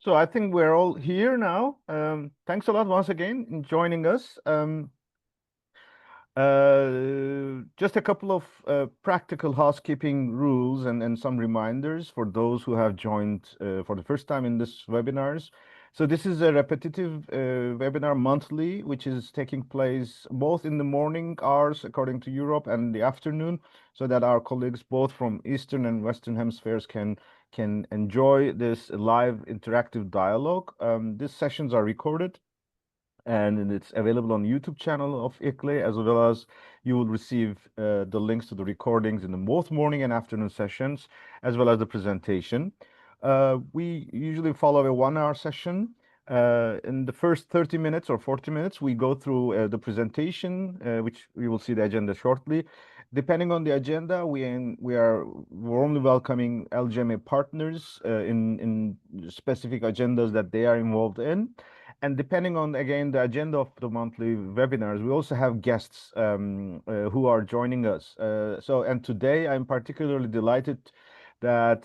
So I think we're all here now. Thanks a lot once again in joining us. Just a couple of practical housekeeping rules and some reminders for those who have joined for the first time in this webinars. So this is a repetitive webinar monthly, which is taking place both in the morning hours according to Europe and the afternoon, so that our colleagues both from Eastern and Western hemispheres can enjoy this live interactive dialogue. These sessions are recorded and it's available on the YouTube channel of ICLE, as well as you will receive the links to the recordings in the both morning and afternoon sessions, as well as the presentation. We usually follow a 1 hour session. In the first 30 minutes or 40 minutes, we go through the presentation, which we will see the agenda shortly. Depending on the agenda, we are warmly welcoming LGMA partners in specific agendas that they are involved in. And depending on, again, the agenda of the monthly webinars, we also have guests who are joining us. And today I'm particularly delighted that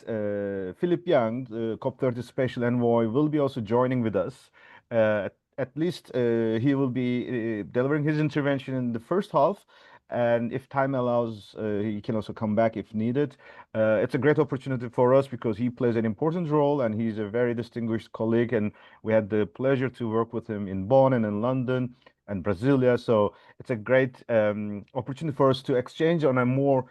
Philip Young, the COP30 Special Envoy, will be also joining with us. At least he will be delivering his intervention in the first half. And if time allows, he can also come back if needed. It's a great opportunity for us because he plays an important role and he's a very distinguished colleague. And we had the pleasure to work with him in Bonn and in London and Brasilia. So it's a great opportunity for us to exchange on a more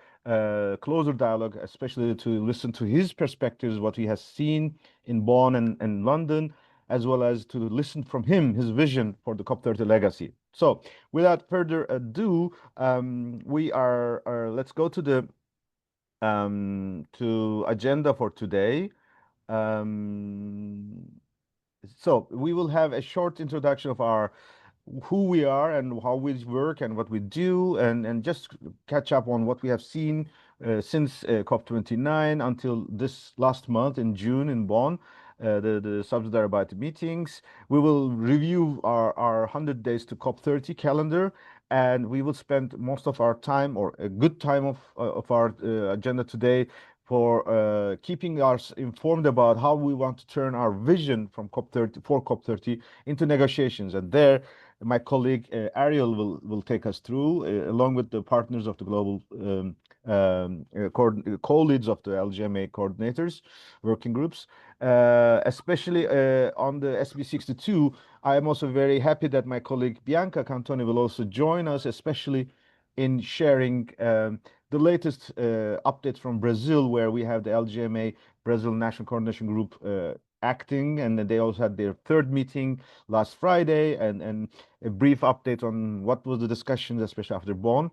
closer dialogue, especially to listen to his perspectives, what he has seen in Bonn and London, as well as to listen from him, his vision for the COP30 legacy. So without further ado, let's go to the agenda for today. Um, so we will have a short introduction of our who we are and how we work and what we do, and just catch up on what we have seen since COP29 until this last month in June in Bonn, the Subsidiary meetings. We will review our 100 days to COP30 calendar, and we will spend most of our time, or a good time of our agenda today, for keeping us informed about how we want to turn our vision from COP30 for COP30 into negotiations. And there, my colleague Ariel will take us through, along with the partners of the global co-leads of the LGMA coordinators, working groups, especially on the SB62. I am also very happy that my colleague Bianca Cantoni will also join us, especially in sharing the latest updates from Brazil, where we have the LGMA Brazil National Coordination Group acting, and they also had their third meeting last Friday, and a brief update on what was the discussions, especially after Bonn.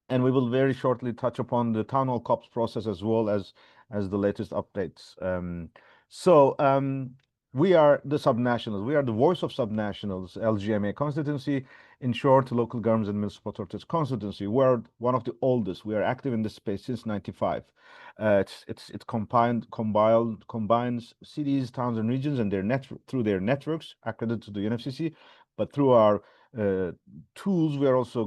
And we will very shortly touch upon the town hall COPs process as well as the latest updates. We are the subnationals. We are the voice of subnationals, LGMA constituency, in short, local governments and municipal authorities constituency. We're one of the oldest. We are active in this space since '95. It combines cities, towns, and regions and through their networks accredited to the UNFCCC, but through our uh, tools, we are also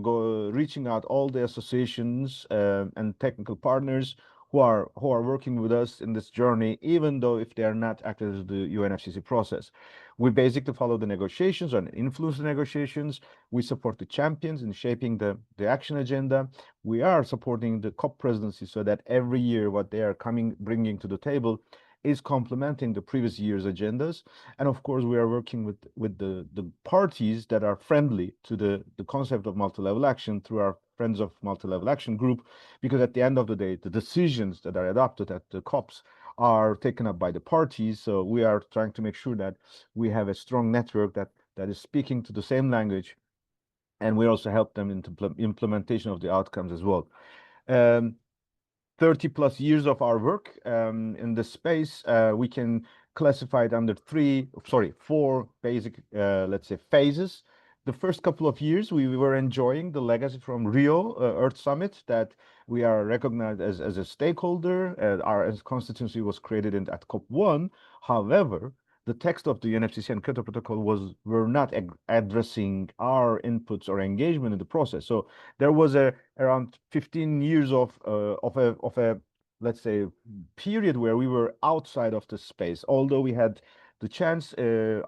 reaching out all the associations and technical partners who are working with us in this journey, even though if they are not active in the UNFCCC process. We basically follow the negotiations and influence the negotiations. We support the champions in shaping the action agenda. We are supporting the COP presidency so that every year what they are bringing to the table is complementing the previous year's agendas. And of course, we are working with the parties that are friendly to the concept of multi-level action through our Friends of Multi-Level Action group, because at the end of the day, the decisions that are adopted at the COPs are taken up by the parties. So we are trying to make sure that we have a strong network that is speaking to the same language, and we also help them in implementation of the outcomes as well. Um, 30 plus years of our work in this space, we can classify it under four basic, let's say, phases. The first couple of years, we were enjoying the legacy from Rio Earth Summit, that we are recognized as a stakeholder. Our constituency was created at COP1. However, the text of the UNFCCC and Kyoto Protocol were not addressing our inputs or engagement in the process. So there was around 15 years of a let's say period where we were outside of the space, although we had the chance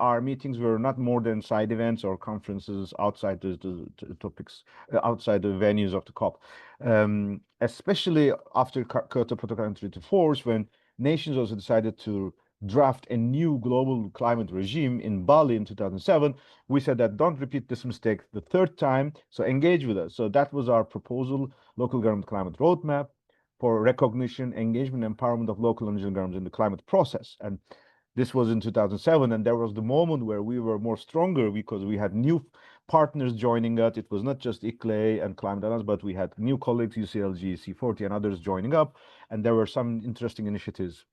our meetings were not more than side events or conferences outside the topics, outside the venues of the COP. Especially after Kyoto Protocol entered into force, when nations also decided to draft a new global climate regime in Bali in 2007, we said that don't repeat this mistake the third time, so engage with us. So that was our proposal, local government climate roadmap for recognition, engagement, empowerment of local and regional governments in the climate process. And this was in 2007, and there was the moment where we were more stronger because we had new partners joining us. It was not just ICLE and Climate Alliance, but we had new colleagues, UCLG, C40, and others joining up, and there were some interesting initiatives.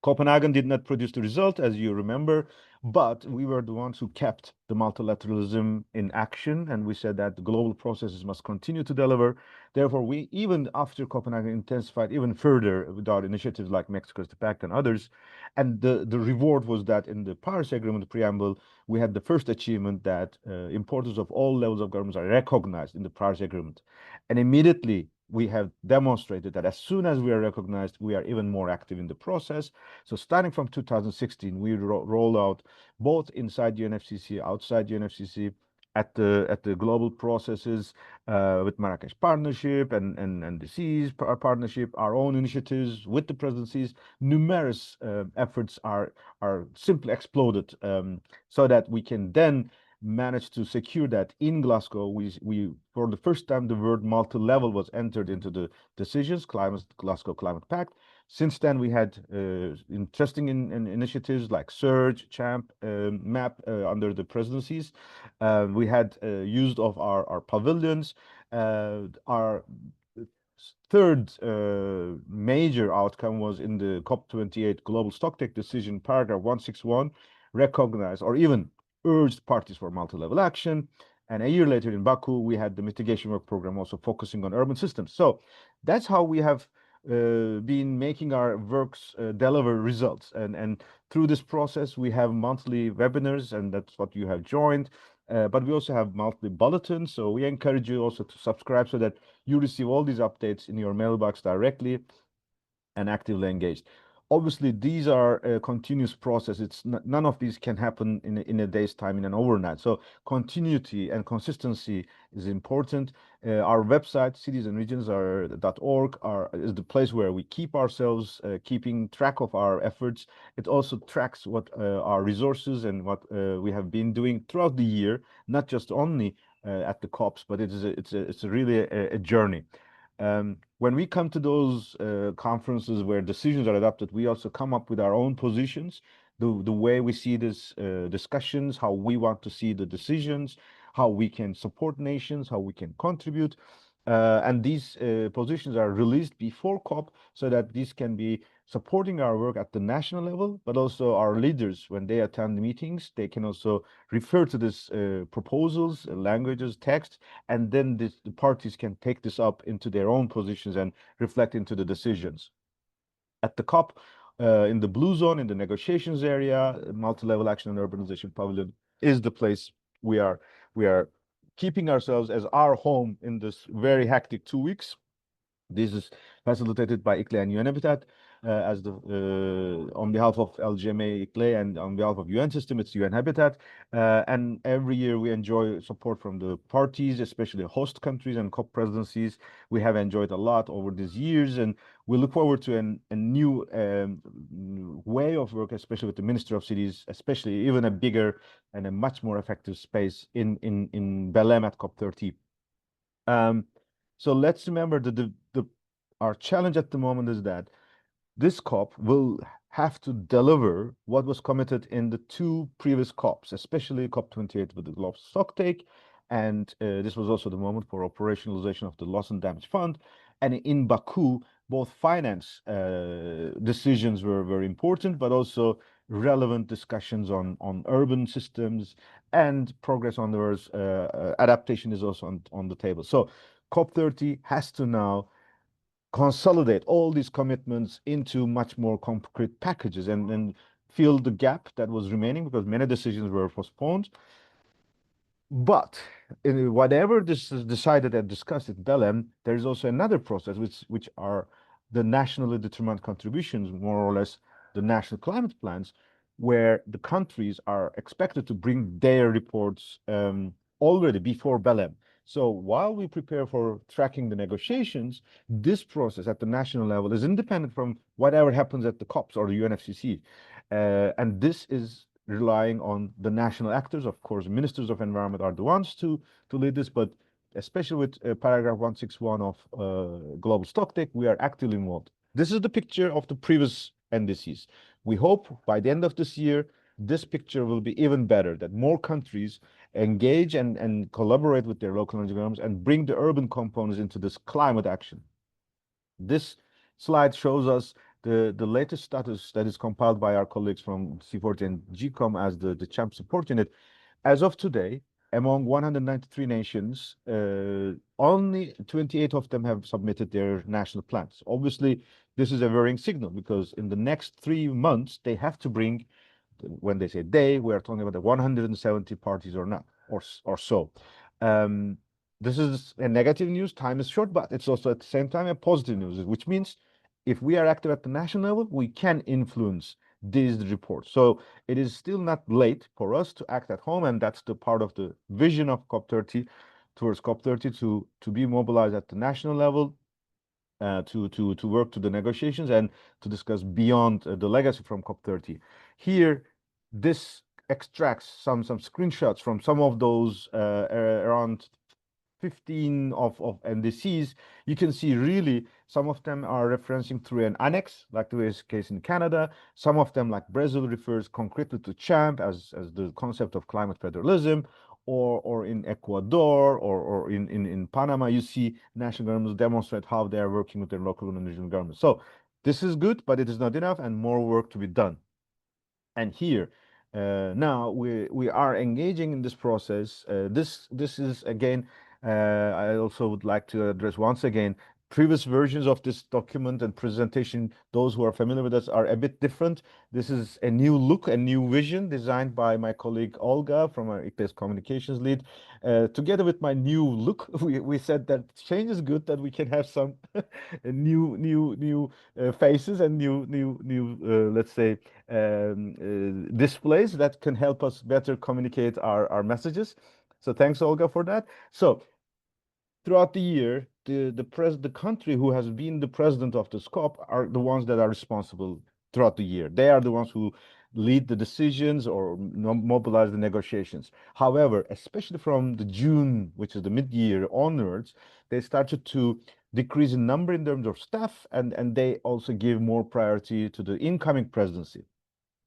Copenhagen did not produce the result, as you remember, but we were the ones who kept the multilateralism in action, and we said that the global processes must continue to deliver. Therefore, we, even after Copenhagen, intensified even further with our initiatives like Mexico's Pact and others. And the reward was that in the Paris Agreement preamble, we had the first achievement that importance of all levels of governments are recognized in the Paris Agreement. And immediately, we have demonstrated that as soon as we are recognized, we are even more active in the process. So starting from 2016, we roll out both inside UNFCCC, outside UNFCCC, at the global processes with Marrakesh Partnership and the Seas Partnership, our own initiatives with the presidencies. Numerous efforts are simply exploded so that we can then managed to secure that in Glasgow. We for the first time the word multi-level was entered into the decisions, Glasgow Climate Pact. Since then, we had interesting initiatives like Surge, Champ, MAP under the presidencies. We had used of our pavilions. Our third major outcome was in the COP28 Global Stocktake Decision, paragraph 161, recognize or even urged parties for multi-level action. And a year later in Baku, we had the mitigation work program also focusing on urban systems. So that's how we have been making our works deliver results. And through this process, we have monthly webinars, and that's what you have joined. But we also have monthly bulletins. So we encourage you also to subscribe so that you receive all these updates in your mailbox directly and actively engaged. Obviously, these are a continuous process. It's none of these can happen in a day's time, in an overnight. So continuity and consistency is important. Our website, citiesandregions.org, is the place where we keep ourselves, keeping track of our efforts. It also tracks what our resources and what we have been doing throughout the year, not just only at the COPs, but it's really a journey. When we come to those conferences where decisions are adopted, we also come up with our own positions, the way we see this discussions, how we want to see the decisions, how we can support nations, how we can contribute. And these positions are released before COP so that these can be supporting our work at the national level, but also our leaders, when they attend the meetings, they can also refer to these proposals, languages, text, and then the parties can take this up into their own positions and reflect into the decisions. At the COP, in the blue zone, in the negotiations area, multi-level action and urbanization pavilion is the place we are keeping ourselves as our home in this very hectic 2 weeks. This is facilitated by ICLE and UN Habitat as the on behalf of LGMA ICLE and on behalf of UN System, it's UN Habitat. And every year we enjoy support from the parties, especially host countries and COP presidencies. We have enjoyed a lot over these years, and we look forward to a new way of work, especially with the Minister of Cities, especially even a bigger and a much more effective space in Belém at COP30. So let's remember that our challenge at the moment is that this COP will have to deliver what was committed in the two previous COPs, especially COP28 with the global stocktake. And this was also the moment for operationalization of the loss and damage fund. And in Baku, both finance decisions were very important, but also relevant discussions on urban systems and progress on those adaptation is also on the table. So COP30 has to now consolidate all these commitments into much more concrete packages and fill the gap that was remaining because many decisions were postponed. But whatever this is decided and discussed at Belém, there is also another process which are the nationally determined contributions, more or less the national climate plans, where the countries are expected to bring their reports already before Belém. So while we prepare for tracking the negotiations, this process at the national level is independent from whatever happens at the COPs or the UNFCC. And this is relying on the national actors. Of course, ministers of environment are the ones to lead this, but especially with paragraph 161 of Global Stocktake, we are actively involved. This is the picture of the previous NDCs. We hope by the end of this year, this picture will be even better, that more countries engage and collaborate with their local energy governments and bring the urban components into this climate action. This slide shows us the latest status that is compiled by our colleagues from C40 and GCOM as the CHAMP support unit. As of today, among 193 nations, only 28 of them have submitted their national plans. Obviously, this is a worrying signal because in the next 3 months, they have to bring, when they say they, we are talking about the 170 parties or not, or so. Um, this is a negative news. Time is short, but it's also at the same time a positive news, which means if we are active at the national level, we can influence these reports. So it is still not late for us to act at home, and that's the part of the vision of COP30 towards COP30 to be mobilized at the national level, to work to the negotiations and to discuss beyond the legacy from COP30. Here, this extracts some screenshots from some of those around 15 of NDCs. You can see really some of them are referencing through an annex, like the case in Canada. Some of them, like Brazil, refers concretely to CHAMP as the concept of climate federalism, or in Ecuador or in Panama, you see national governments demonstrate how they are working with their local and regional governments. So this is good, but it is not enough, and more work to be done. And here, now we are engaging in this process. This is again, I also would like to address once again previous versions of this document and presentation. Those who are familiar with us are a bit different. This is a new look, a new vision designed by my colleague Olga from our ICTES communications lead. Together with my new look, we said that change is good, that we can have some new faces and new let's say displays that can help us better communicate our messages. So thanks, Olga, for that. So throughout the year, the country who has been the president of the COP are the ones that are responsible throughout the year. They are the ones who lead the decisions or mobilize the negotiations. However, especially from the June, which is the mid-year onwards, they started to decrease in number in terms of staff, and they also give more priority to the incoming presidency.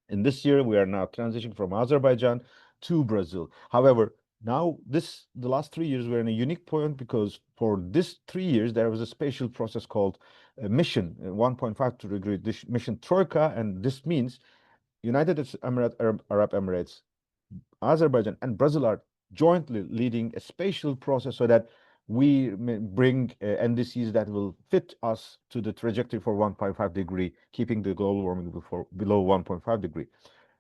In this year, we are now transitioning from Azerbaijan to Brazil. However, now the last 3 years, we're in a unique point because for this 3 years, there was a special process called Mission 1.5 degree Mission Troika, and this means United Arab Emirates, Azerbaijan, and Brazil are jointly leading a spatial process so that we bring NDCs that will fit us to the trajectory for 1.5 degree, keeping the global warming below 1.5 degree.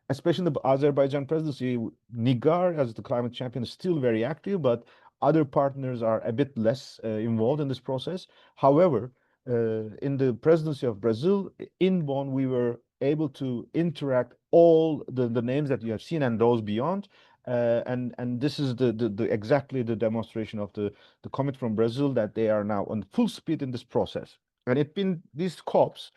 Especially the Azerbaijan presidency, Nigar, as the climate champion, is still very active, but other partners are a bit less involved in this process. However, in the presidency of Brazil, in Bonn, we were able to interact all the names that you have seen and those beyond. And this is the exactly the demonstration of the commit from Brazil that they are now on full speed in this process. And it's been these COPs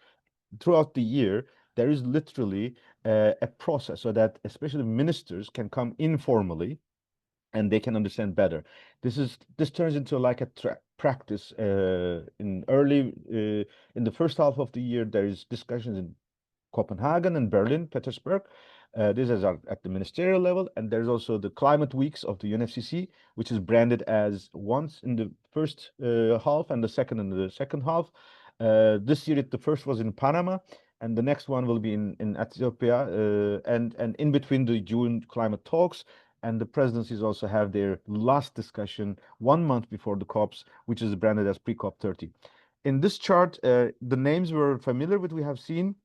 throughout the year, there is literally a process so that especially ministers can come informally and they can understand better. This turns into like a practice in the first half of the year. There is discussions in Copenhagen and Berlin, Petersburg. This is at the ministerial level, and there's also the climate weeks of the UNFCCC, which is branded as once in the first half and the second in the second half. This year, the first was in Panama, and the next one will be in Ethiopia, and in between the June climate talks. And the presidencies also have their last discussion 1 month before the COPs, which is branded as pre-COP30. In this chart, the names we're familiar with, we have seen.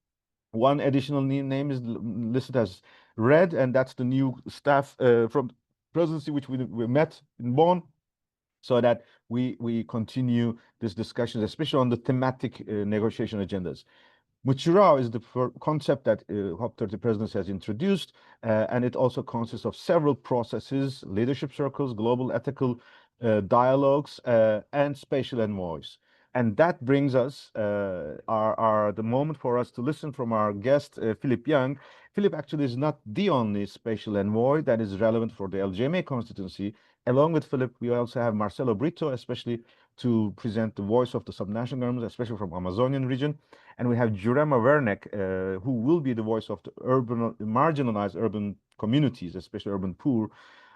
One additional name is listed as red, and that's the new staff from presidency, which we met in Bonn, so that we continue this discussion, especially on the thematic negotiation agendas. Muchurao is the concept that COP30 presidency has introduced, and it also consists of several processes, leadership circles, global ethical dialogues, and spatial envoys. And that brings us the moment for us to listen from our guest, Philip Young. Philip actually is not the only spatial envoy that is relevant for the LGMA constituency. Along with Philip, we also have Marcelo Brito, especially to present the voice of the subnational governments, especially from Amazonian region. And we have Jurema Wernek, who will be the voice of the urban, marginalized urban communities, especially urban poor.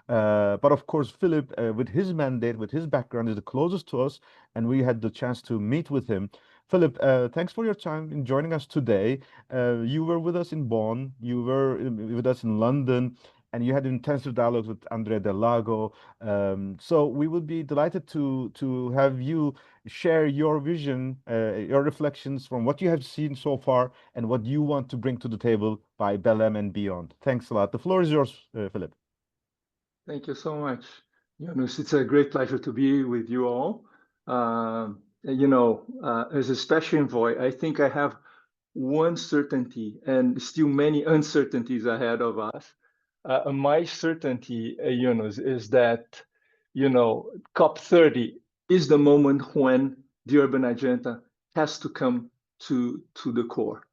But of course, Philip, with his mandate, with his background, is the closest to us, and we had the chance to meet with him. Philip, thanks for your time in joining us today. You were with us in Bonn, you were with us in London, and you had intensive dialogues with Andrea Del Lago. So we would be delighted to have you share your vision, your reflections from what you have seen so far and what you want to bring to the table by Belém and beyond. Thanks a lot. The floor is yours, Philip. Thank you so much. Yunus, it's a great pleasure to be with you all. As a special envoy, I think I have one certainty and still many uncertainties ahead of us. My certainty, Yunus, is that, COP30 is the moment when the urban agenda has to come to the core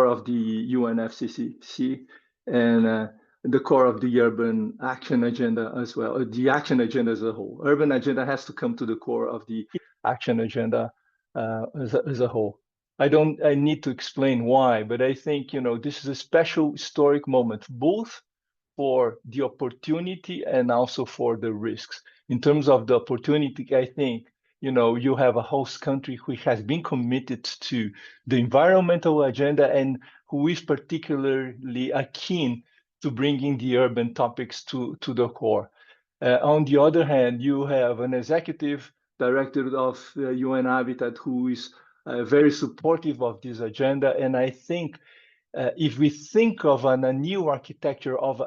of the UNFCCC, and the core of the urban action agenda as well, the action agenda as a whole. Urban agenda has to come to the core of the action agenda as a whole. I need to explain why, but I think, this is a special historic moment, both for the opportunity and also for the risks. In terms of the opportunity, I think, you have a host country who has been committed to the environmental agenda and who is particularly keen to bringing the urban topics to the core. On the other hand, you have an executive director of UN Habitat who is very supportive of this agenda. And I think if we think of a new architecture of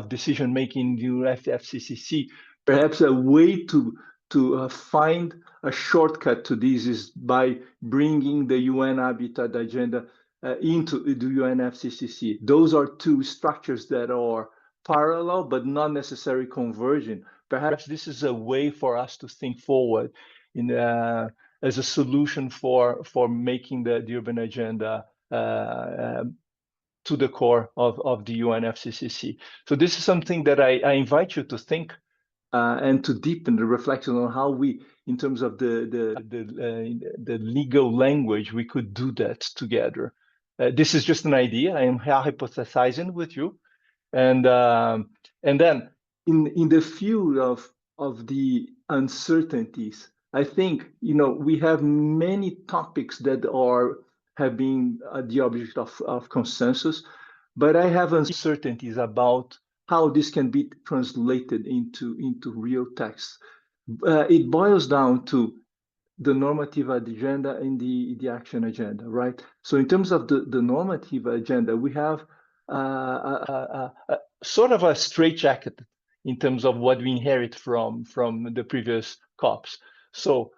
decision making in the FCCC, perhaps a way to find a shortcut to this is by bringing the UN Habitat agenda into the UNFCCC. Those are two structures that are parallel but not necessarily converging. Perhaps this is a way for us to think forward in as a solution for making the urban agenda to the core of the UNFCCC. So this is something that I invite you to think and to deepen the reflection on how we, in terms of the legal language, we could do that together. This is just an idea. I am hypothesizing with you, and then in the field of the uncertainties, I think we have many topics that have been the object of consensus, but I have uncertainties about how this can be translated into real text. It boils down to the normative agenda and the action agenda, right? So in terms of the normative agenda, we have sort of a straitjacket in terms of what we inherit from the previous COPs. So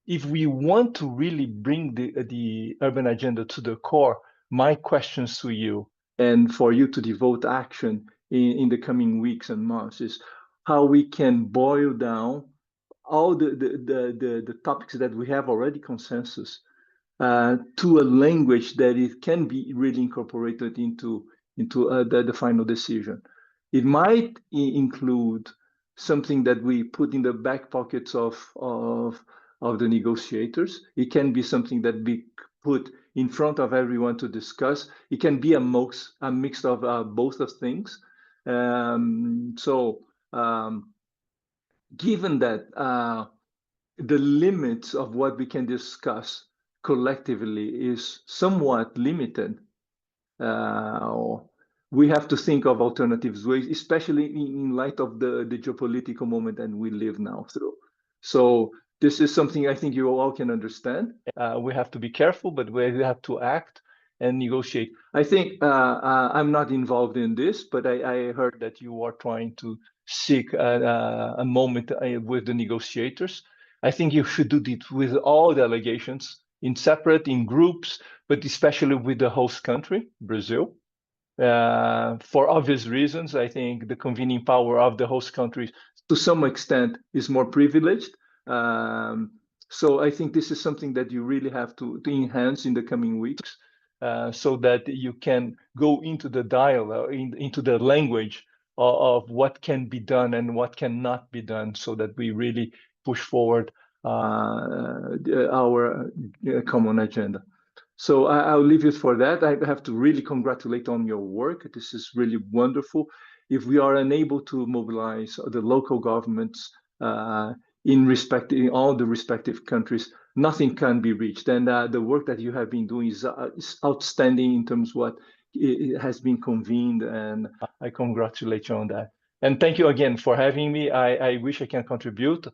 if we want to really bring the urban agenda to the core, my questions to you and for you to devote action in the coming weeks and months is how we can boil down all the topics that we have already consensus to a language that it can be really incorporated into the final decision. It might include something that we put in the back pockets of the negotiators. It can be something that we put in front of everyone to discuss. It can be a mix of both of things. Given that the limits of what we can discuss collectively is somewhat limited, we have to think of alternatives ways, especially in light of the geopolitical moment that we live now through. So this is something I think you all can understand. We have to be careful, but we have to act and negotiate. I think I'm not involved in this, but I heard that you are trying to seek a moment with the negotiators. I think you should do this with all delegations separate, in groups, but especially with the host country, Brazil. For obvious reasons, I think the convening power of the host countries, to some extent, is more privileged. So I think this is something that you really have to enhance in the coming weeks, so that you can go into the dialogue, into the language of what can be done and what cannot be done, so that we really push forward our common agenda. So I'll leave it for that. I have to really congratulate on your work. This is really wonderful. If we are unable to mobilize the local governments in all the respective countries, nothing can be reached. And the work that you have been doing is outstanding in terms of what it has been convened, and I congratulate you on that. And thank you again for having me. I wish I can contribute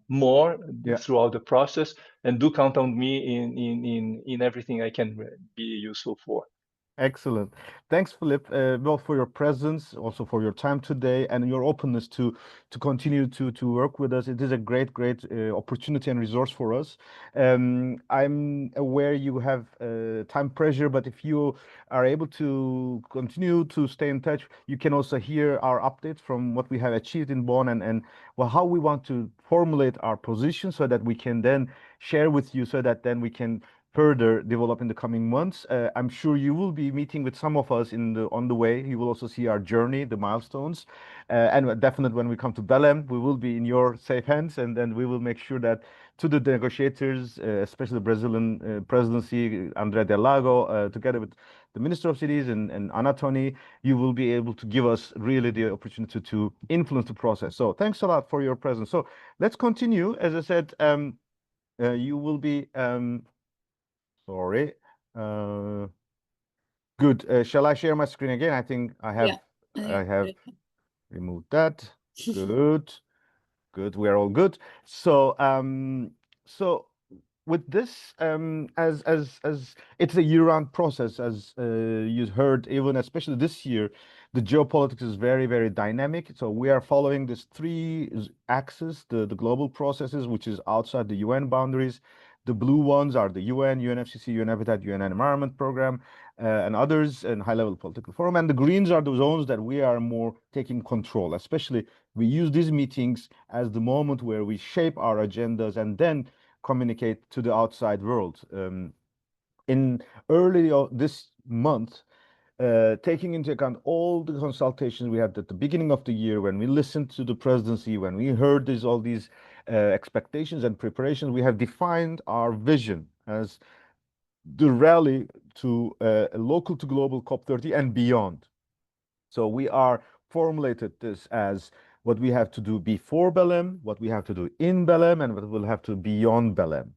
more throughout the process, and do count on me in everything I can be useful for. Excellent. Thanks, Philip, both for your presence, also for your time today, and your openness to continue to work with us. It is a great, great opportunity and resource for us. I'm aware you have time pressure, but if you are able to continue to stay in touch, you can also hear our updates from what we have achieved in Bonn, and well, how we want to formulate our position so that we can then share with you, so that then we can further develop in the coming months. I'm sure you will be meeting with some of us on the way. You will also see our journey, the milestones, and definitely when we come to Belém, we will be in your safe hands, and then we will make sure that to the negotiators, especially the Brazilian presidency, André Del Lago, together with the Minister of Cities and Anatoni, you will be able to give us really the opportunity to influence the process. So thanks a lot for your presence. So let's continue. As I said, you will be sorry. Good. Shall I share my screen again? I think I have removed that. Good. Good. We are all good. So with this, as it's a year-round process, as you heard, even especially this year, the geopolitics is very, very dynamic. So we are following this three axes, the global processes, which is outside the UN boundaries. The blue ones are the UN, UNFCCC, UN Habitat, UN Environment Program, and others, and high-level political forum. And the greens are the zones that we are more taking control. Especially, we use these meetings as the moment where we shape our agendas and then communicate to the outside world. In early this month, taking into account all the consultations we had at the beginning of the year, when we listened to the presidency, when we heard all these expectations and preparations, we have defined our vision as the rally to a local to global COP30 and beyond. So we are formulated this as what we have to do before Belém, what we have to do in Belém, and what we'll have to beyond Belém.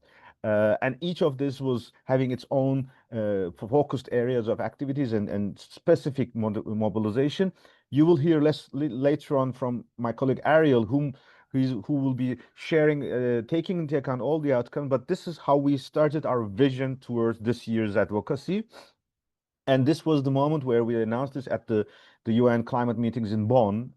And each of this was having its own focused areas of activities and specific mobilization. You will hear later on from my colleague Ariel, who will be sharing, taking into account all the outcomes. But this is how we started our vision towards this year's advocacy. And this was the moment where we announced this at the UN climate meetings in Bonn,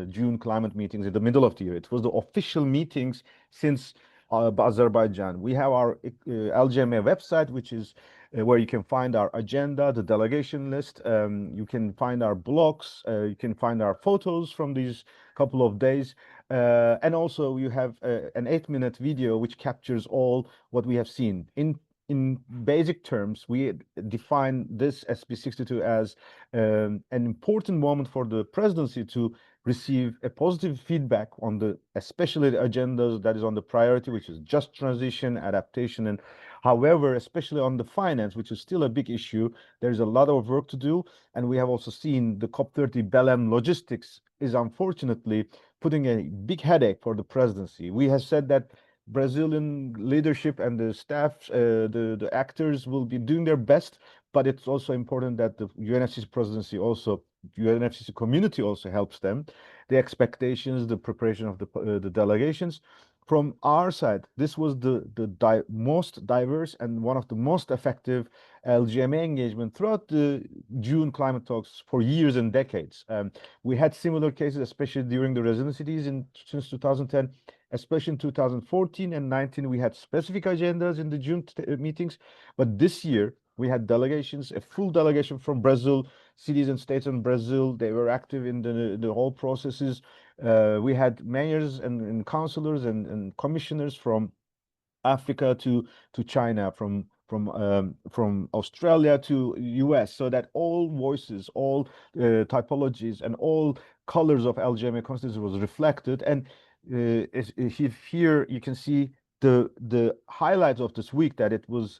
June climate meetings in the middle of the year. It was the official meetings since Azerbaijan. We have our LGMA website, which is where you can find our agenda, the delegation list. You can find our blogs. You can find our photos from these couple of days. And also you have an 8-minute video which captures all what we have seen. In basic terms, we define this SP62 as an important moment for the presidency to receive a positive feedback on especially the agendas that is on the priority, which is just transition, adaptation, and however, especially on the finance, which is still a big issue, there's a lot of work to do. And we have also seen the COP30 Belém logistics is unfortunately putting a big headache for the presidency. We have said that Brazilian leadership and the staff, the actors will be doing their best, but it's also important that the UNFCCC presidency also, UNFCCC community also helps them. The expectations, the preparation of the delegations. From our side, this was the most diverse and one of the most effective LGMA engagement throughout the June climate talks for years and decades. We had similar cases, especially during the residency days since 2010. especially in 2014 and 19, we had specific agendas in the June meetings. But this year, we had delegations, a full delegation from Brazil, cities and states in Brazil. They were active in the whole processes. We had mayors and councillors and commissioners from Africa to China, from Australia to US, so that all voices, all typologies, and all colors of LGMA consciousness was reflected. And if here you can see the highlights of this week, that it was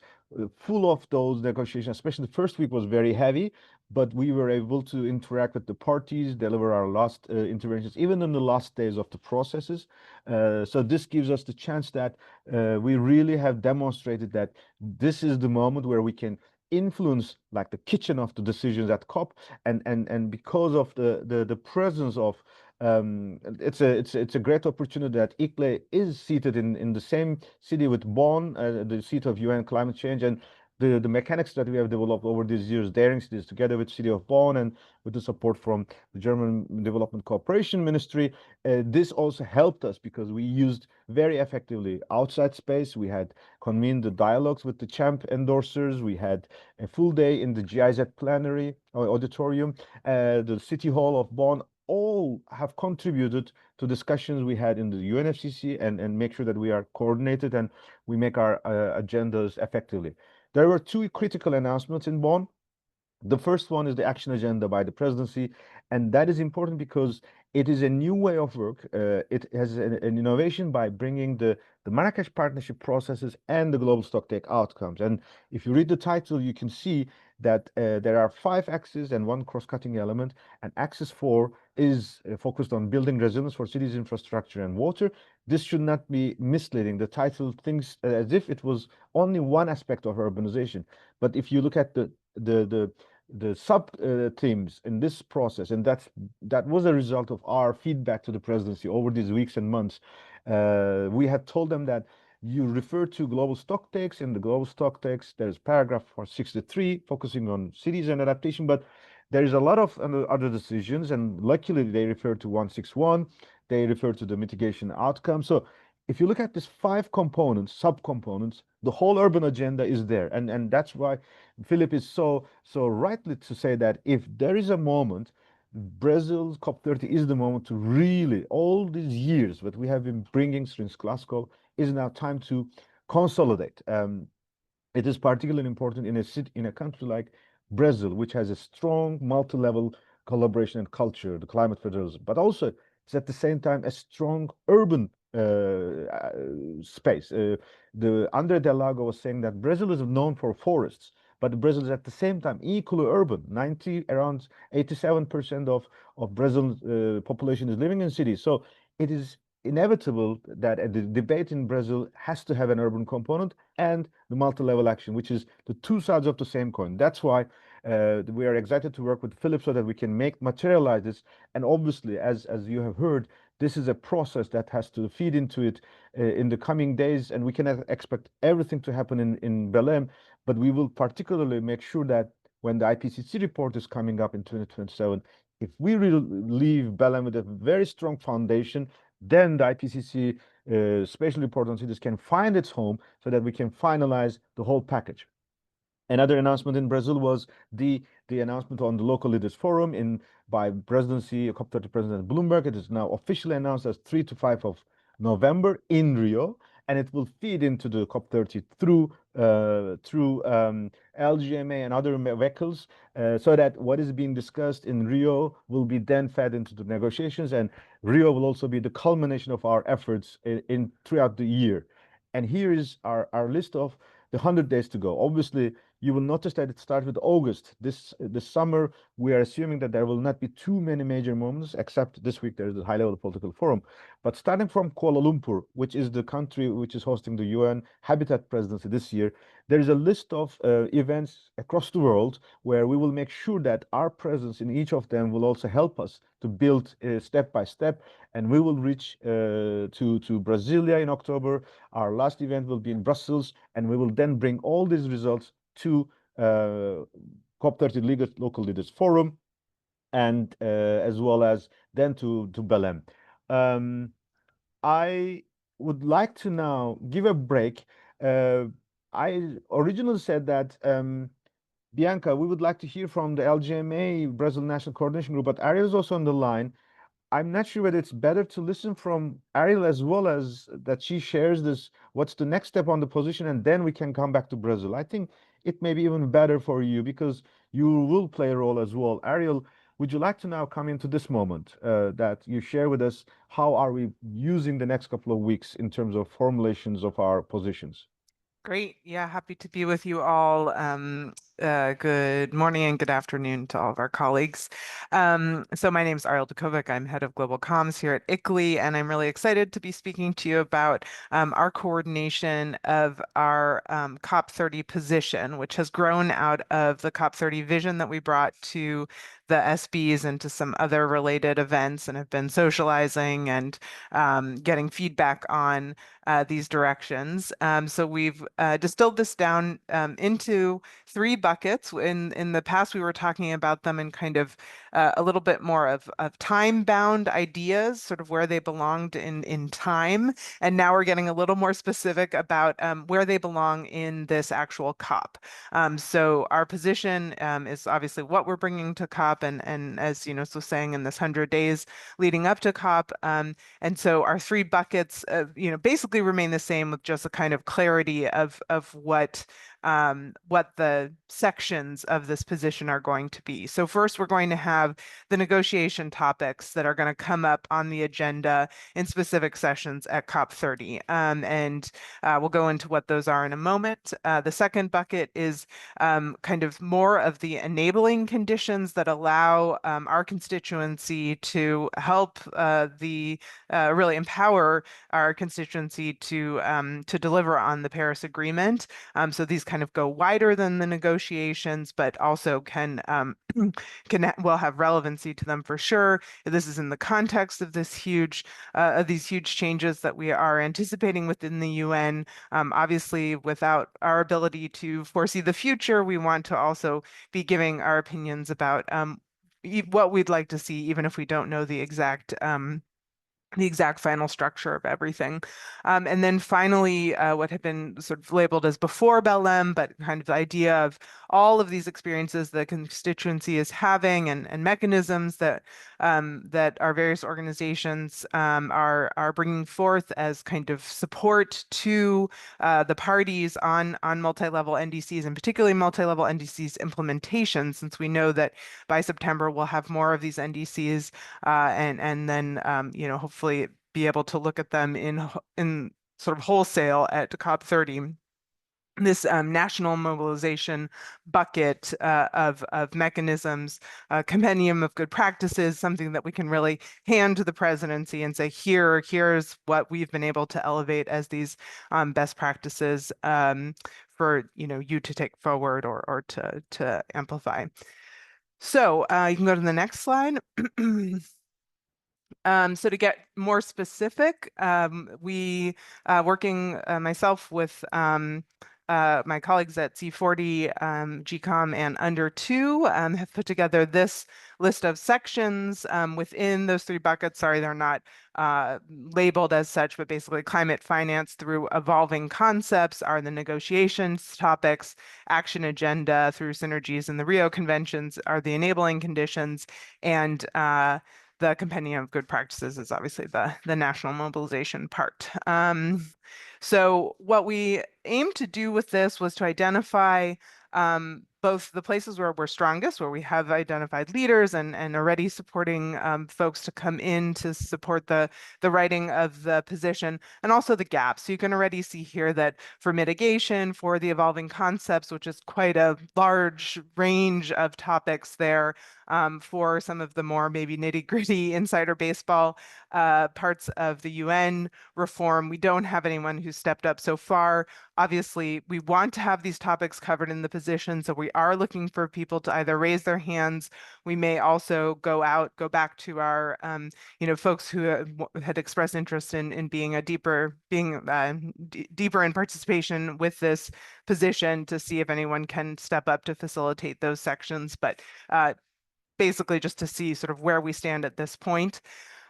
full of those negotiations. Especially the first week was very heavy, but we were able to interact with the parties, deliver our last interventions, even in the last days of the processes. So this gives us the chance that we really have demonstrated that this is the moment where we can influence like the kitchen of the decisions at COP, and because of the presence of it's a great opportunity that ICLE is seated in the same city with Bonn, the seat of UN climate change, and the mechanics that we have developed over these years, daring cities, together with city of Bonn and with the support from the German Development Cooperation Ministry, this also helped us because we used very effectively outside space. We had convened the dialogues with the champ endorsers. We had a full day in the GIZ plenary auditorium, the city hall of Bonn. All have contributed to discussions we had in the UNFCCC, and make sure that we are coordinated and we make our agendas effectively. There were two critical announcements in Bonn. The first one is the action agenda by the presidency, and that is important because it is a new way of work. It has an innovation by bringing the Marrakesh partnership processes and the global stocktake outcomes. And if you read the title, you can see that there are 5 axes and 1 cross-cutting element. And axis 4 is focused on building resilience for cities, infrastructure, and water. This should not be misleading. The title thinks as if it was only one aspect of urbanization. But if you look at the sub themes in this process, and that was a result of our feedback to the presidency over these weeks and months. We had told them that you refer to global stock takes. In the global stock takes, there's paragraph 63 focusing on cities and adaptation, but there is a lot of other decisions, and luckily they refer to 161. They refer to the mitigation outcome. So if you look at these 5 components, subcomponents, the whole urban agenda is there, and that's why Philip is so rightly to say that if there is a moment, Brazil's COP30 is the moment to really, all these years that we have been bringing since Glasgow, is now time to consolidate. It is particularly important in a country like Brazil, which has a strong multi-level collaboration and culture, the climate federalism, but also it's at the same time a strong urban space. The Andre Delago was saying that Brazil is known for forests, but Brazil is at the same time equally urban. Around 87% of Brazil's population is living in cities. So it is inevitable that the debate in Brazil has to have an urban component and the multi-level action, which is the two sides of the same coin. That's why we are excited to work with Philip so that we can materialize this. And obviously, as you have heard, this is a process that has to feed into it in the coming days, and we cannot expect everything to happen in Belém, but we will particularly make sure that when the IPCC report is coming up in 2027, if we really leave Belém with a very strong foundation, then the IPCC special report on cities can find its home so that we can finalize the whole package. Another announcement in Brazil was the announcement on the local leaders forum by presidency, COP30 President Bloomberg. It is now officially announced as 3 to 5 of November in Rio, and it will feed into the COP30 through LGMA and other vehicles, so that what is being discussed in Rio will be then fed into the negotiations, and Rio will also be the culmination of our efforts throughout the year. And here is our list of the 100 days to go. Obviously, you will notice that it starts with August. This summer, we are assuming that there will not be too many major moments, except this week there is a high-level political forum. But starting from Kuala Lumpur, which is the country which is hosting the UN Habitat Presidency this year, there is a list of events across the world where we will make sure that our presence in each of them will also help us to build step by step. And we will reach to Brasilia in October. Our last event will be in Brussels, and we will then bring all these results to COP30 Local Leaders Forum, and as well as then to Belém. I would like to now give a break. Uh, I originally said that, Bianca, we would like to hear from the LGMA Brazil National Coordination Group, but Ariel is also on the line. I'm not sure whether it's better to listen from Ariel as well as that she shares this, what's the next step on the position, and then we can come back to Brazil. I think it may be even better for you because you will play a role as well. Ariel, would you like to now come into this moment that you share with us? How are we using the next couple of weeks in terms of formulations of our positions? Great. Yeah, happy to be with you all. Good morning and good afternoon to all of our colleagues. So my name is Ariel Dukovic. I'm head of global comms here at ICLEI, and I'm really excited to be speaking to you about our coordination of our COP30 position, which has grown out of the COP30 vision that we brought to the SBs and to some other related events and have been socializing and getting feedback on these directions. So we've distilled this down into three buckets. In the past, we were talking about them in kind of a little bit more of time-bound ideas, sort of where they belonged in time. And now we're getting a little more specific about where they belong in this actual COP. So our position is obviously what we're bringing to COP, and as you know, so saying in this 100 days leading up to COP. And so our three buckets, basically remain the same with just a kind of clarity of what the sections of this position are going to be. So first, we're going to have the negotiation topics that are going to come up on the agenda in specific sessions at COP30. And we'll go into what those are in a moment. The second bucket is kind of more of the enabling conditions that allow our constituency to help really empower our constituency to deliver on the Paris Agreement. So these kind of go wider than the negotiations, but also will have relevancy to them for sure. This is in the context of these huge changes that we are anticipating within the UN. Obviously, without our ability to foresee the future, we want to also be giving our opinions about what we'd like to see, even if we don't know the exact final structure of everything. And then finally, what had been sort of labeled as before Belém, but kind of the idea of all of these experiences the constituency is having and mechanisms that our various organizations are bringing forth as kind of support to the parties on multi-level NDCs, and particularly multi-level NDCs implementation, since we know that by September we'll have more of these NDCs and then hopefully be able to look at them in sort of wholesale at COP30. This national mobilization bucket of mechanisms, compendium of good practices, something that we can really hand to the presidency and say, here's what we've been able to elevate as these best practices for you to take forward or to amplify. So you can go to the next slide. So to get more specific, we working myself with my colleagues at C40, GCOM, and Under 2 have put together this list of sections within those three buckets. Sorry, they're not labeled as such, but basically climate finance through evolving concepts are the negotiations topics, action agenda through synergies in the Rio conventions are the enabling conditions, and the compendium of good practices is obviously the national mobilization part. So what we aimed to do with this was to identify both the places where we're strongest, where we have identified leaders and already supporting folks to come in to support the writing of the position, and also the gaps. So you can already see here that for mitigation, for the evolving concepts, which is quite a large range of topics there, for some of the more maybe nitty-gritty insider baseball parts of the UN reform, we don't have anyone who's stepped up so far. Obviously, we want to have these topics covered in the position, so we are looking for people to either raise their hands. We may also go back to our, folks who had expressed interest in being deeper in participation with this position to see if anyone can step up to facilitate those sections. But basically just to see sort of where we stand at this point.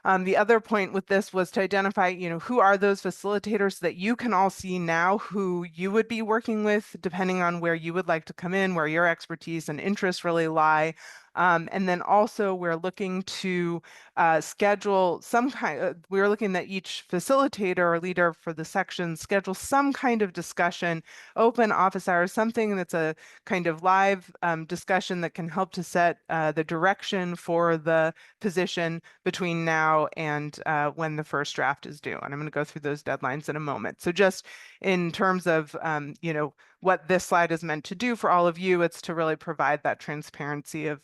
The other point with this was to identify, who are those facilitators so that you can all see now who you would be working with, depending on where you would like to come in, where your expertise and interests really lie. And then also we're looking to schedule some kind, we're looking that each facilitator or leader for the section schedule some kind of discussion, open office hours, something that's a kind of live discussion that can help to set the direction for the position between now and when the first draft is due. And I'm going to go through those deadlines in a moment. So just in terms of, what this slide is meant to do for all of you, it's to really provide that transparency of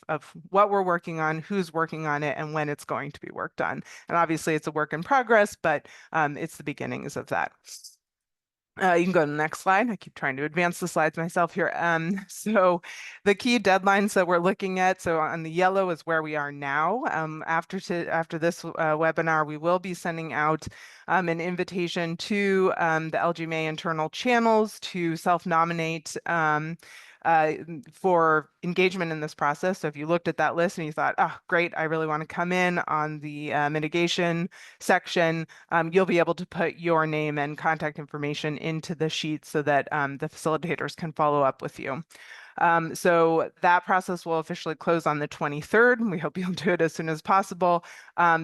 what we're working on, who's working on it, and when it's going to be worked on. And obviously it's a work in progress, but it's the beginnings of that. You can go to the next slide. I keep trying to advance the slides myself here. So the key deadlines that we're looking at, so on the yellow is where we are now. After this webinar, we will be sending out an invitation to the LGMA internal channels to self-nominate for engagement in this process. So if you looked at that list and you thought, oh, great, I really want to come in on the mitigation section, you'll be able to put your name and contact information into the sheet so that the facilitators can follow up with you. So that process will officially close on the 23rd. And we hope you'll do it as soon as possible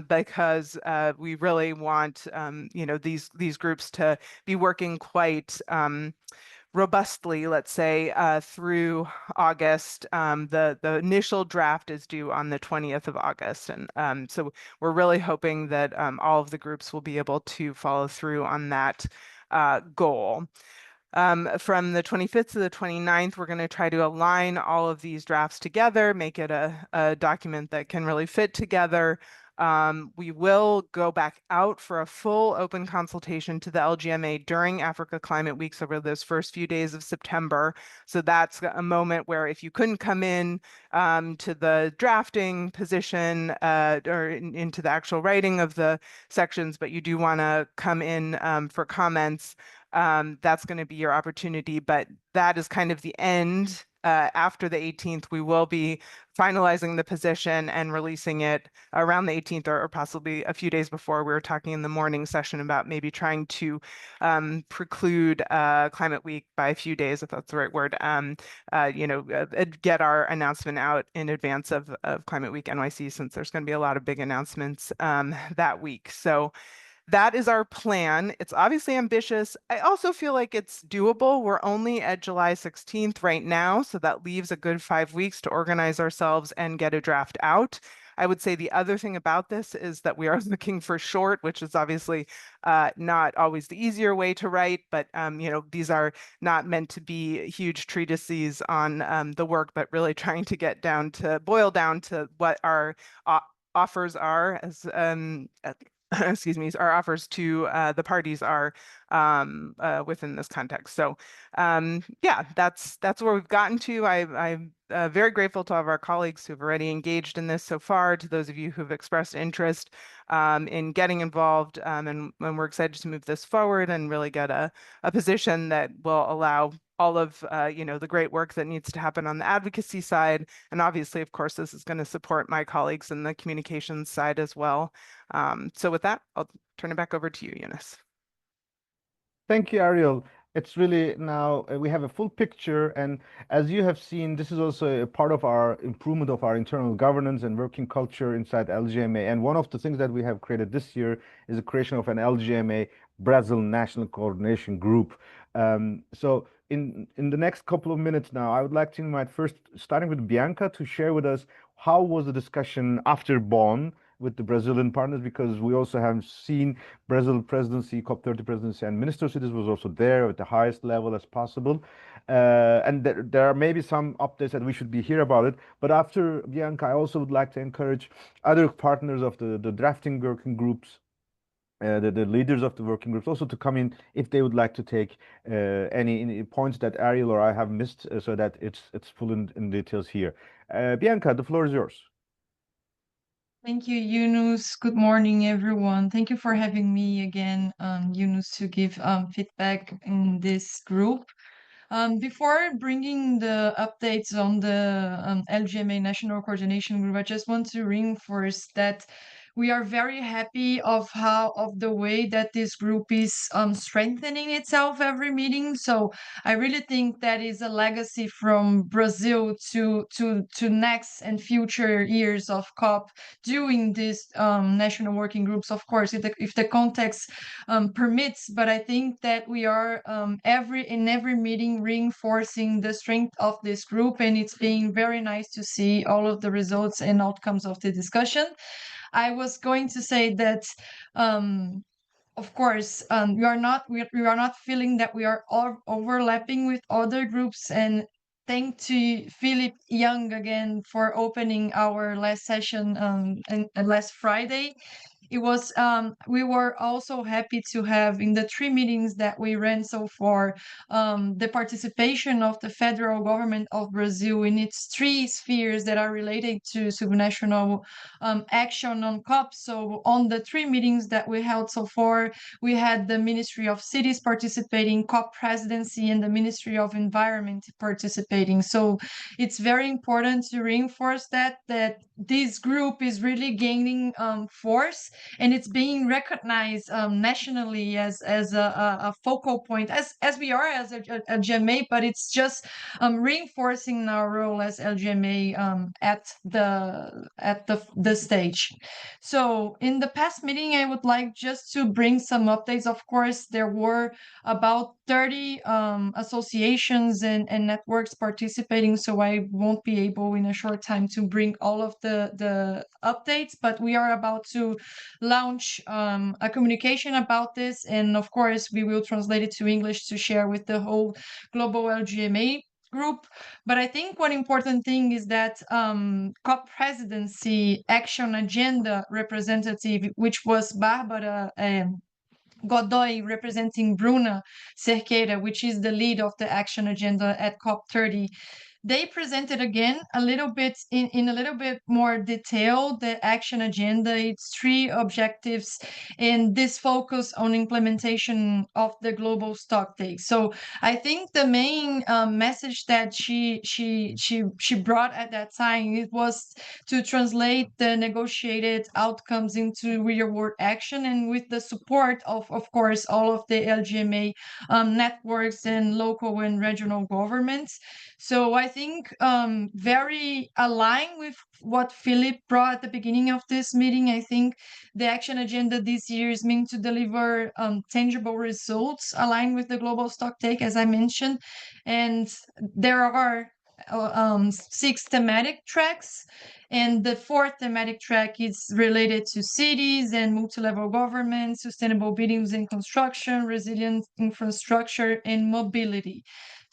because we really want these groups to be working quite robustly, let's say, through August. The initial draft is due on the 20th of August. And so we're really hoping that all of the groups will be able to follow through on that goal. From the 25th to the 29th, we're going to try to align all of these drafts together, make it a document that can really fit together. We will go back out for a full open consultation to the LGMA during Africa Climate Weeks over those first few days of September. So that's a moment where if you couldn't come in to the drafting position or into the actual writing of the sections, but you do want to come in for comments, that's going to be your opportunity. But that is kind of the end. After the 18th, we will be finalizing the position and releasing it around the 18th or possibly a few days before. We were talking in the morning session about maybe trying to preclude Climate Week by a few days, if that's the right word, get our announcement out in advance of Climate Week NYC, since there's going to be a lot of big announcements that week. So that is our plan. It's obviously ambitious. I also feel like it's doable. We're only at July 16th right now, so that leaves a good 5 weeks to organize ourselves and get a draft out. I would say the other thing about this is that we are looking for short, which is obviously not always the easier way to write, but these are not meant to be huge treatises on the work, but really trying to boil down to what our offers are as excuse me, our offers to the parties are within this context. So yeah, that's where we've gotten to. I'm very grateful to all of our colleagues who've already engaged in this so far, to those of you who've expressed interest in getting involved, and we're excited to move this forward and really get a position that will allow all of the great work that needs to happen on the advocacy side. And obviously, of course, this is going to support my colleagues in the communications side as well. So with that, I'll turn it back over to you, Eunice. Thank you, Ariel. It's really now we have a full picture, and as you have seen, this is also a part of our improvement of our internal governance and working culture inside LGMA. And one of the things that we have created this year is the creation of an LGMA Brazil National Coordination Group. So in the next couple of minutes now, I would like to invite first, starting with Bianca, to share with us how was the discussion after Bonn with the Brazilian partners, because we also have seen Brazil presidency, COP30 presidency, and Minister of Cities was also there at the highest level as possible. And there are maybe some updates that we should be here about it. But after Bianca, I also would like to encourage other partners of the drafting working groups, the leaders of the working groups, also to come in if they would like to take any points that Ariel or I have missed, so that it's full in details here. Bianca, the floor is yours. Thank you, Yunus. Good morning, everyone. Thank you for having me again, Yunus, to give feedback in this group. Before bringing the updates on the LGMA National Coordination Group, I just want to reinforce that we are very happy of the way that this group is strengthening itself every meeting. So I really think that is a legacy from Brazil to next and future years of COP doing these national working groups. Of course, if the context permits, but I think that we are in every meeting reinforcing the strength of this group, and it's been very nice to see all of the results and outcomes of the discussion. I was going to say that, of course, we are not feeling that we are all overlapping with other groups. And thank to Philip Young again for opening our last session and last Friday. It was we were also happy to have in the 3 meetings that we ran so far the participation of the federal government of Brazil in its 3 spheres that are related to subnational action on COP. So on the 3 meetings that we held so far, we had the Ministry of Cities participating, COP presidency, and the Ministry of Environment participating. So it's very important to reinforce that this group is really gaining force, and it's being recognized nationally as a focal point, as we are as a LGMA, but it's just reinforcing our role as LGMA at the stage. So in the past meeting, I would like just to bring some updates. Of course, there were about 30 associations and networks participating, so I won't be able in a short time to bring all of the updates, but we are about to launch a communication about this, and of course we will translate it to English to share with the whole global LGMA group. But I think one important thing is that COP presidency action agenda representative, which was Barbara Godoy representing Bruna Cerqueira, which is the lead of the action agenda at COP30, they presented again a little bit in a little bit more detail the action agenda, its 3 objectives, and this focus on implementation of the global stock take. So I think the main message that she brought at that time, it was to translate the negotiated outcomes into real world action, and with the support of course all of the LGMA networks and local and regional governments. So I think very aligned with what Philip brought at the beginning of this meeting. I think the action agenda this year is meant to deliver tangible results aligned with the global stock take, as I mentioned. And there are 6 thematic tracks. And the 4th thematic track is related to cities and multi-level government, sustainable buildings and construction, resilient infrastructure, and mobility.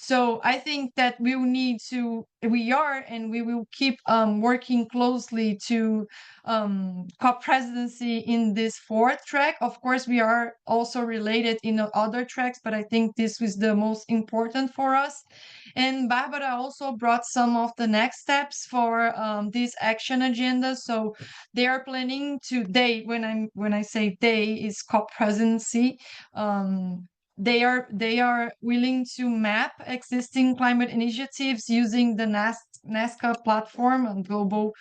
So I think that we will keep working closely to COP presidency in this 4th track. Of course, we are also related in other tracks, but I think this was the most important for us. And Barbara also brought some of the next steps for this action agenda. So they are planning to, when I say they, is COP presidency. They are willing to map existing climate initiatives using the NASCA platform and global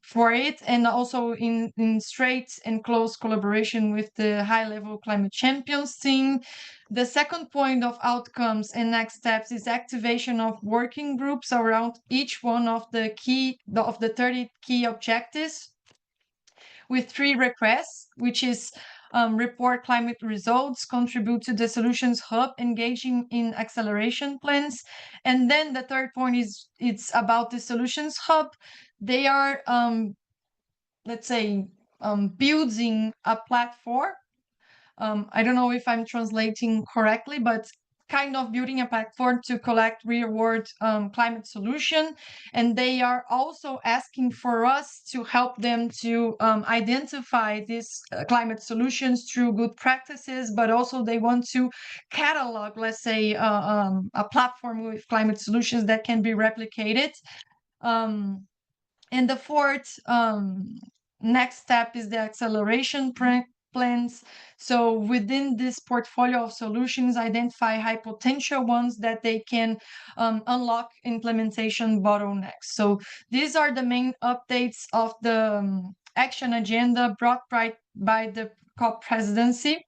for it, and also in straight and close collaboration with the high-level climate champions team. The second point of outcomes and next steps is activation of working groups around each one of the 30 key objectives, with 3 requests, which is report climate results, contribute to the solutions hub, engaging in acceleration plans. And then the third point is it's about the solutions hub. They are, let's say, building a platform. I don't know if I'm translating correctly, but kind of building a platform to collect real-world climate solution. And they are also asking for us to help them to identify these climate solutions through good practices, but also they want to catalog, let's say, a platform with climate solutions that can be replicated. And the 4th next step is the acceleration plans. So within this portfolio of solutions, identify high potential ones that they can unlock implementation bottlenecks. So these are the main updates of the action agenda brought by the COP presidency.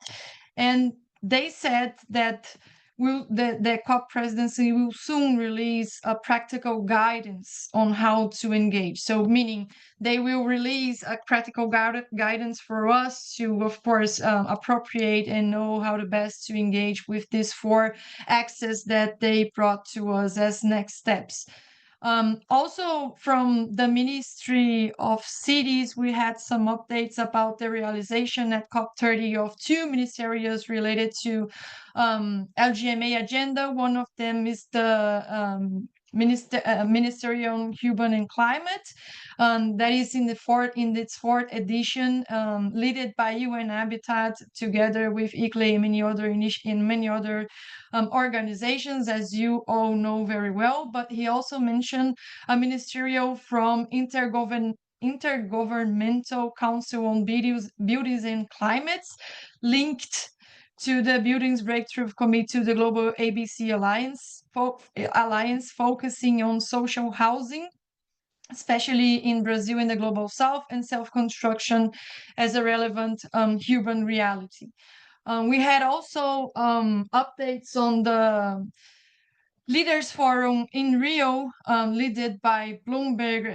And they said that the COP presidency will soon release a practical guidance on how to engage. So meaning they will release a practical guidance for us to, of course, appropriate and know how to best to engage with these 4 axes that they brought to us as next steps. Also, from the Ministry of Cities, we had some updates about the realization at COP30 of 2 ministerials related to LGMA agenda. One of them is the Ministerial on Human and Climate, that is in its 4th edition, led by UN Habitat together with ICLE and many other organizations, as you all know very well. But he also mentioned a ministerial from Intergovernmental Council on Buildings and Climates, linked to the Buildings Breakthrough Committee to the Global ABC Alliance, focusing on social housing, especially in Brazil and the Global South, and self-construction as a relevant human reality. We had also updates on the Leaders Forum in Rio, led by Bloomberg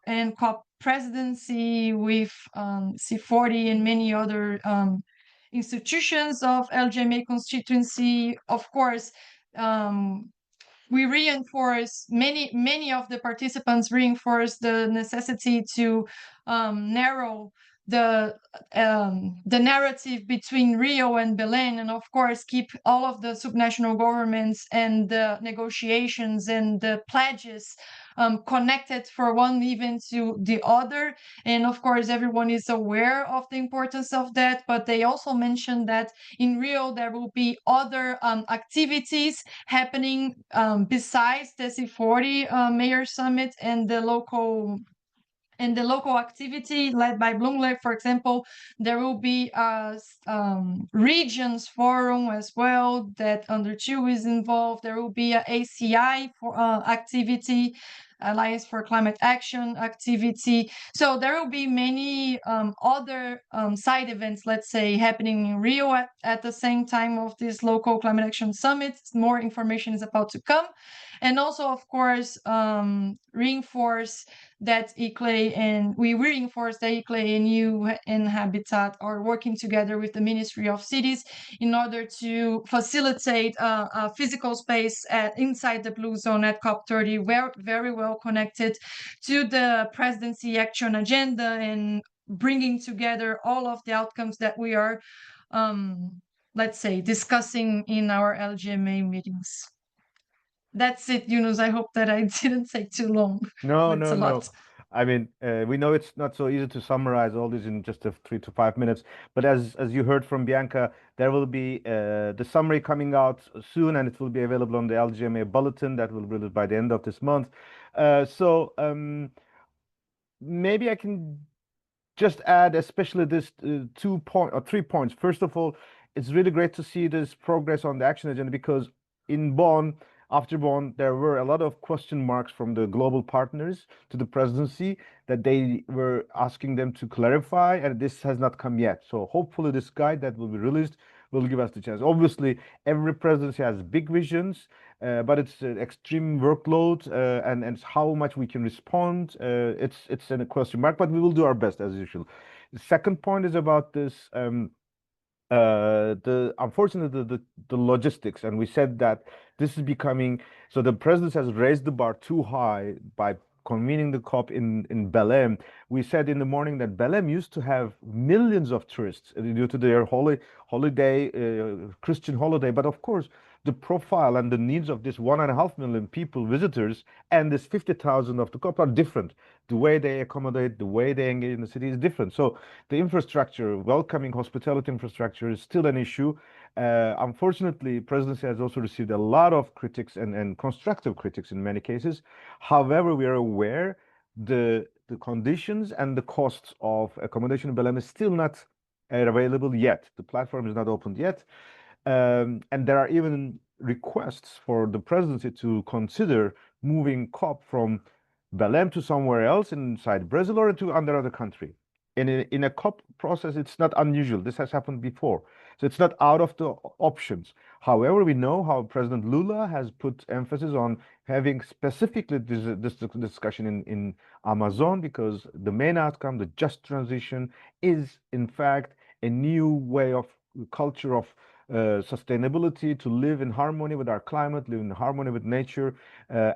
and COP presidency with C40 and many other institutions of LGMA constituency. Of course, we reinforce, many of the participants reinforce the necessity to narrow the narrative between Rio and Belém, and of course keep all of the subnational governments and the negotiations and the pledges connected for one event to the other. And of course everyone is aware of the importance of that, but they also mentioned that in Rio there will be other activities happening besides the C40 Mayor Summit and the local activity led by Bloomberg. For example, there will be a regions forum as well that UNDER2 is involved. There will be a ACI for activity, Alliance for Climate Action activity. So there will be many other side events, let's say, happening in Rio at the same time of this local climate action summit. More information is about to come. And also, of course, reinforce that ICLE and UN Habitat are working together with the Ministry of Cities in order to facilitate a physical space inside the Blue Zone at COP30, very well connected to the presidency action agenda and bringing together all of the outcomes that we are, let's say, discussing in our LGMA meetings. That's it, Yunus. I hope that I didn't take too long. No, That's no, a no. lot. I mean, we know it's not so easy to summarize all this in just 3 to 5 minutes. But as you heard from Bianca, there will be the summary coming out soon, and it will be available on the LGMA bulletin that will be released by the end of this month. So maybe I can just add, especially this 3 points. First of all, it's really great to see this progress on the action agenda, because in Bonn, after Bonn, there were a lot of question marks from the global partners to the presidency that they were asking them to clarify, and this has not come yet. So hopefully this guide that will be released will give us the chance. Obviously, every presidency has big visions, but it's an extreme workload, and it's how much we can respond. It's a question mark, but we will do our best as usual. The second point is about this. Unfortunately the logistics, and we said that this is becoming, so the president has raised the bar too high by convening the COP in Belém. We said in the morning that Belém used to have millions of tourists due to their holiday, Christian holiday, but of course the profile and the needs of this 1.5 million people visitors and this 50,000 of the COP are different. The way they accommodate, the way they engage in the city is different. So the infrastructure, welcoming hospitality infrastructure, is still an issue. Unfortunately, presidency has also received a lot of critics and constructive critics in many cases. However, we are aware the conditions and the costs of accommodation in Belém is still not available yet. The platform is not opened yet. And there are even requests for the presidency to consider moving COP from Belém to somewhere else inside Brazil or to another country. in a COP process, it's not unusual. This has happened before. So it's not out of the options. However, we know how President Lula has put emphasis on having specifically this discussion in Amazon, because the main outcome, the just transition, is in fact a new way of culture of sustainability, to live in harmony with our climate, live in harmony with nature,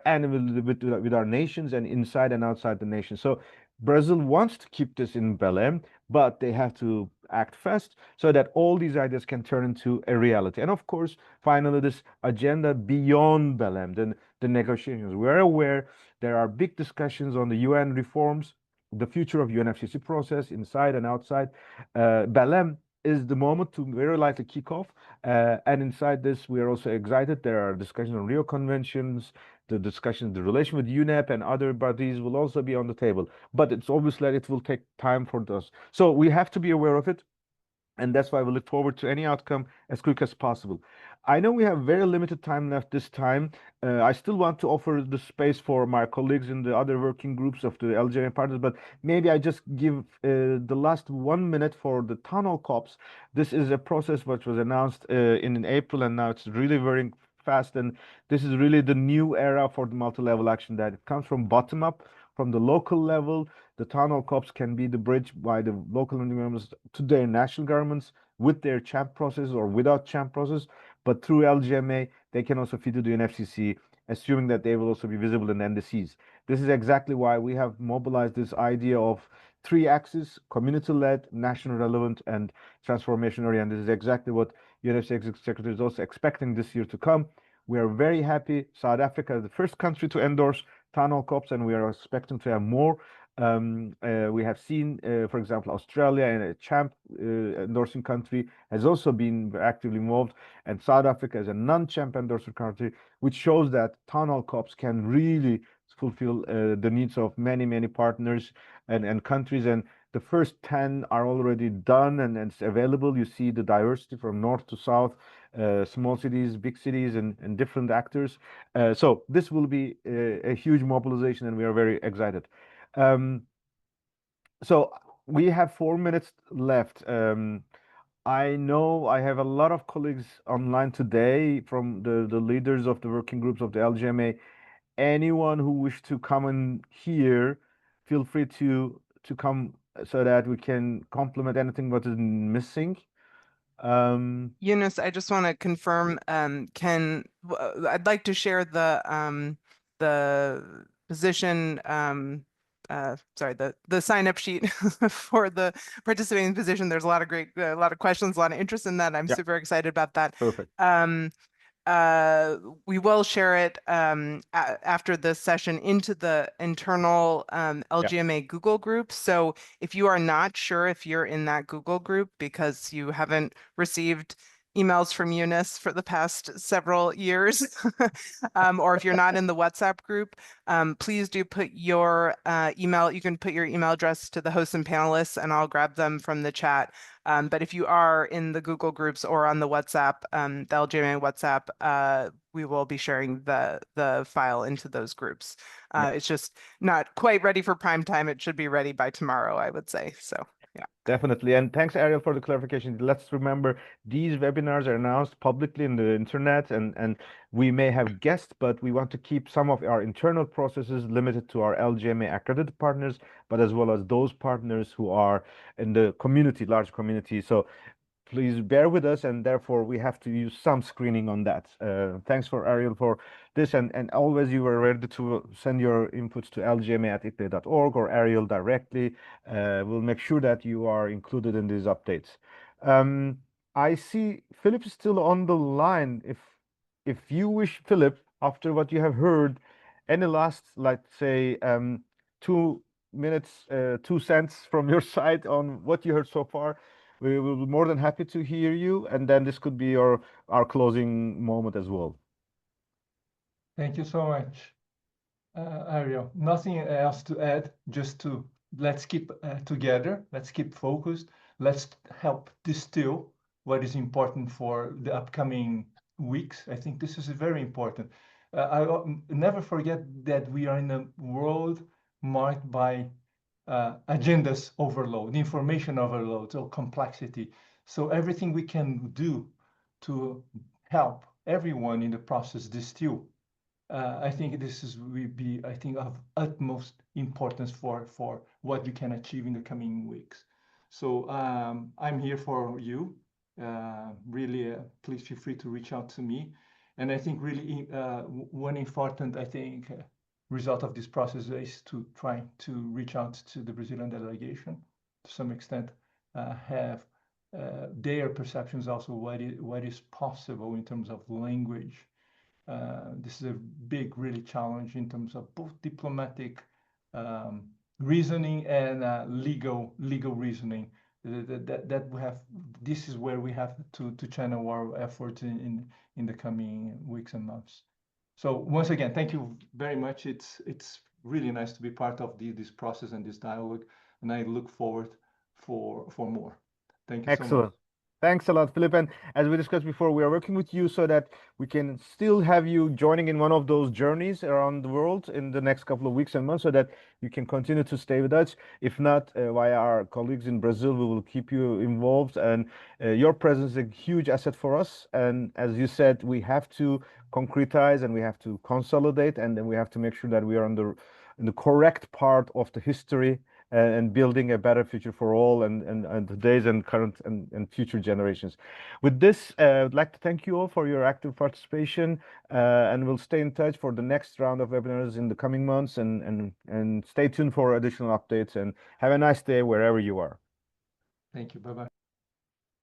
and with our nations, and inside and outside the nation. So Brazil wants to keep this in Belém, but they have to act fast so that all these ideas can turn into a reality. And of course, finally, this agenda beyond Belém, the negotiations. We're aware there are big discussions on the UN reforms, the future of UNFCCC process inside and outside. Belém is the moment to very likely kick off. And inside this, we are also excited. There are discussions on Rio Conventions, the discussion, the relation with UNEP and other bodies will also be on the table. But it's obvious that it will take time for those. So we have to be aware of it. And that's why we look forward to any outcome as quick as possible. I know we have very limited time left this time. I still want to offer the space for my colleagues in the other working groups of the LGMA partners, but maybe I just give the last 1 minute for the town hall COPs. This is a process which was announced in April, and now it's really very fast. And this is really the new era for the multi-level action, that it comes from bottom up, from the local level. The town hall COPs can be the bridge by the local members to their national governments with their champ process or without champ process. But through LGMA, they can also feed to the UNFCCC, assuming that they will also be visible in NDCs. This is exactly why we have mobilized this idea of 3 axes: community-led, national relevant, and transformation oriented. This is exactly what UNFCCC Executive Secretary is also expecting this year to come. We are very happy. South Africa is the first country to endorse town hall COPs, and we are expecting to have more. We have seen, for example, Australia, and a champ endorsing country, has also been actively involved, and South Africa is a non-champ endorser country, which shows that town hall COPs can really fulfill the needs of many, many partners and countries. And the first 10 are already done, and it's available. You see the diversity from north to south, small cities, big cities, and different actors. So this will be a huge mobilization, and we are very excited. So we have 4 minutes left. I know I have a lot of colleagues online today from the leaders of the working groups of the LGMA. Anyone who wish to come in here, feel free to come so that we can complement anything what is missing. Eunice, I just want to confirm, I'd like to share the position, sorry, the sign-up sheet for the participating position. There's a lot of questions, a lot of interest in that. I'm super excited about that. Perfect. We will share it after this session into the internal LGMA Google group. So if you are not sure if you're in that Google group because you haven't received emails from Eunice for the past several years, or if you're not in the WhatsApp group, please do put your email. You can put your email address to the hosts and panelists, and I'll grab them from the chat. But if you are in the Google groups or on the WhatsApp, the LGMA WhatsApp, we will be sharing the file into those groups. It's just not quite ready for prime time. It should be ready by tomorrow, I would say. So. Yeah. Definitely. And thanks, Ariel, for the clarification. Let's remember these webinars are announced publicly in the internet, and we may have guests, but we want to keep some of our internal processes limited to our LGMA accredited partners, but as well as those partners who are in the community, large community. So please bear with us, and therefore we have to use some screening on that. Thanks for Ariel for this, and always you are ready to send your inputs to lgma@ickley.org or Ariel directly. We'll make sure that you are included in these updates. I see Philip is still on the line. If you wish, Philip, after what you have heard, any last, let's say, 2 minutes, 2 cents from your side on what you heard so far, we will be more than happy to hear you, and then this could be our closing moment as well. Thank you so much, Ariel. Nothing else to add, just to let's keep together, let's keep focused, let's help distill what is important for the upcoming weeks. I think this is very important. I never forget that we are in a world marked by agendas overload, information overload, or complexity. So everything we can do to help everyone in the process distill, I think will be, I think, of utmost importance for what we can achieve in the coming weeks. So I'm here for you. Really, please feel free to reach out to me. And I think really one important, I think, result of this process is to try to reach out to the Brazilian delegation to some extent, have their perceptions also what is possible in terms of language. This is a big, really challenge in terms of both diplomatic reasoning and legal reasoning. That we have. This is where we have to channel our efforts in the coming weeks and months. So once again, thank you very much. It's really nice to be part of this process and this dialogue, and I look forward for more. Thank you so much. Excellent. Thanks a lot, Philip. And as we discussed before, we are working with you so that we can still have you joining in one of those journeys around the world in the next couple of weeks and months so that you can continue to stay with us. If not, via our colleagues in Brazil, we will keep you involved. And your presence is a huge asset for us. And as you said, we have to concretize and we have to consolidate, and then we have to make sure that we are in the correct part of the history and building a better future for all and today's and current and future generations. With this, I'd like to thank you all for your active participation, and we'll stay in touch for the next round of webinars in the coming months, and stay tuned for additional updates, and have a nice day wherever you are. Thank you. Bye-bye.